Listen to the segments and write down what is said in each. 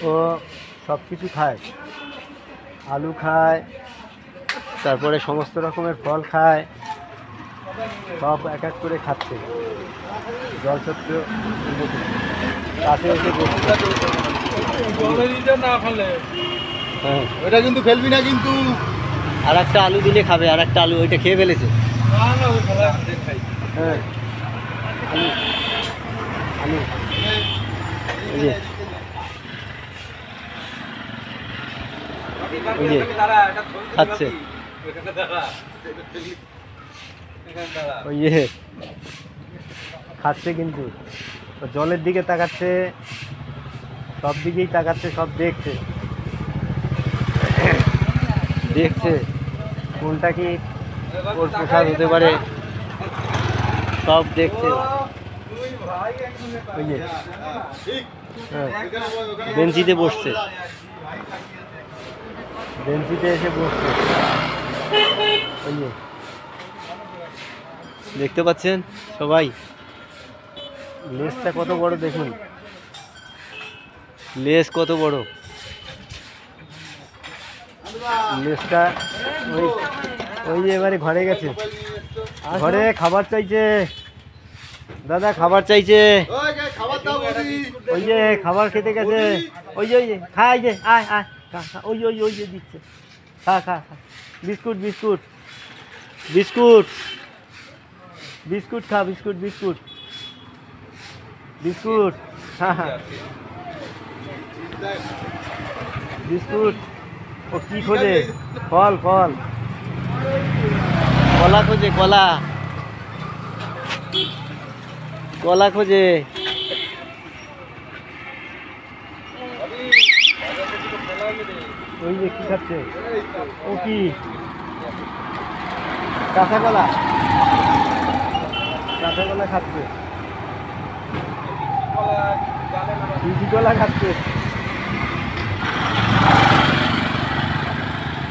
ও সব কিছু খায়, আলু খায়, তারপরে সমস্ত রকমের ফল খায়, সব এক এক করে খাচ্ছে। জলছত্র কাছে এসে হ্যাঁ, ওটা কিন্তু ফেলবি না কিন্তু। আর একটা আলু দিলে খাবে, আর একটা আলু ওইটা খেয়ে ফেলেছে। হ্যাঁ আলু আলু এই যে খাচ্ছে, ওই যে খাচ্ছে কিন্তু জলের দিকে তাকাচ্ছে, সব দিকেই তাকাচ্ছে, সব দেখছে দেখছে কোনটা কি ওর প্রসাদ হতে পারে, সব দেখছে। ওই যে হ্যাঁ, বেঞ্চিতে বসছে, বেঞ্চিতে এসে বসছে। ওই যে দেখতে পাচ্ছেন সবাই, লেজটা কত বড় দেখুন, লেজ কত বড়, লেজটা। ওই ওই যে এবারে ঘরে গেছে, ঘরে খাবার চাইছে, দাদা খাবার চাইছে, ওই যে খাবার খেতে গেছে, ওই যে খাই যে আয় আয় ওই ওই ওই যে দিচ্ছে, খা খা খা, বিস্কুট বিস্কুট বিস্কুট বিস্কুট খা, বিস্কুট বিস্কুট বিস্কুট হ্যাঁ হ্যাঁ বিস্কুট। ও কি খোঁজে? ফল ফল, কলা খোঁজে, কলা কলা খোঁজে। ওই যে কি খাচ্ছে, ও কি কাঁচা কলা, কাঁচা কলা খাচ্ছে, বিচি কলা খাচ্ছে,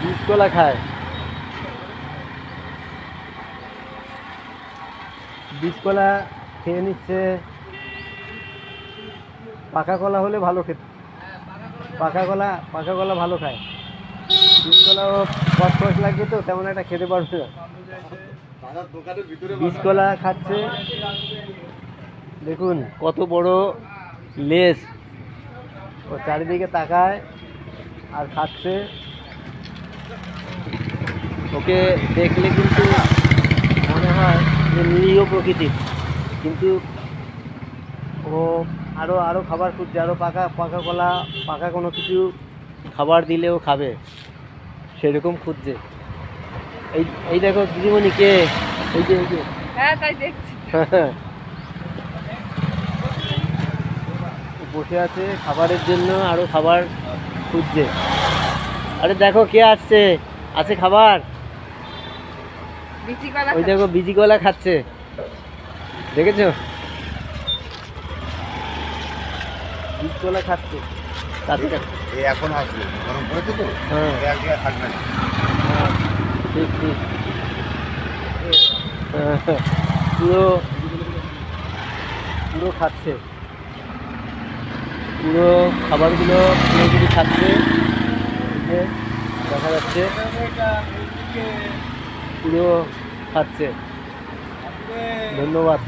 বীজ কলা খায়, বীজ কলা খেয়ে নিচ্ছে। পাকা কলা হলে ভালো খেতে, পাকা কলা ভালো খায়, বীজ কলাও কষ্ট লাগবে তো তেমন একটা খেতে পারবে না। বীজ কলা খাচ্ছে, দেখুন কত বড় লেজ, ও চারিদিকে তাকায় আর খাচ্ছে। ওকে দেখলে কিন্তু মনে হয় যে নিরীহ প্রকৃতির, কিন্তু ও আরও আরও খাবার খুঁজছে, আরও পাকা পাকা কলা, পাকা কোনো কিছু খাবার দিলেও খাবে, সেরকম খুঁজছে। এই এই দেখো দিদিমণি কে, এই যে হ্যাঁ তাই দেখছি, বসে আছে খাবারের জন্য, আরও খাবার খুঁজছে। আরে দেখো কে আসছে, আছে খাবার, বিচি কলা, ওই দেখো বিচি কলা খাচ্ছে, দেখেছো বীজ কলা খাচ্ছে। এখন আসবে, গরম পড়েছে তো, হ্যাঁ থাকবে না। ঠিক ঠিক, পুরো পুরো খাচ্ছে, পুরো খাবারগুলো পুরোপুরি খাচ্ছে, দেখা যাচ্ছে পুরো খাচ্ছে। ধন্যবাদ।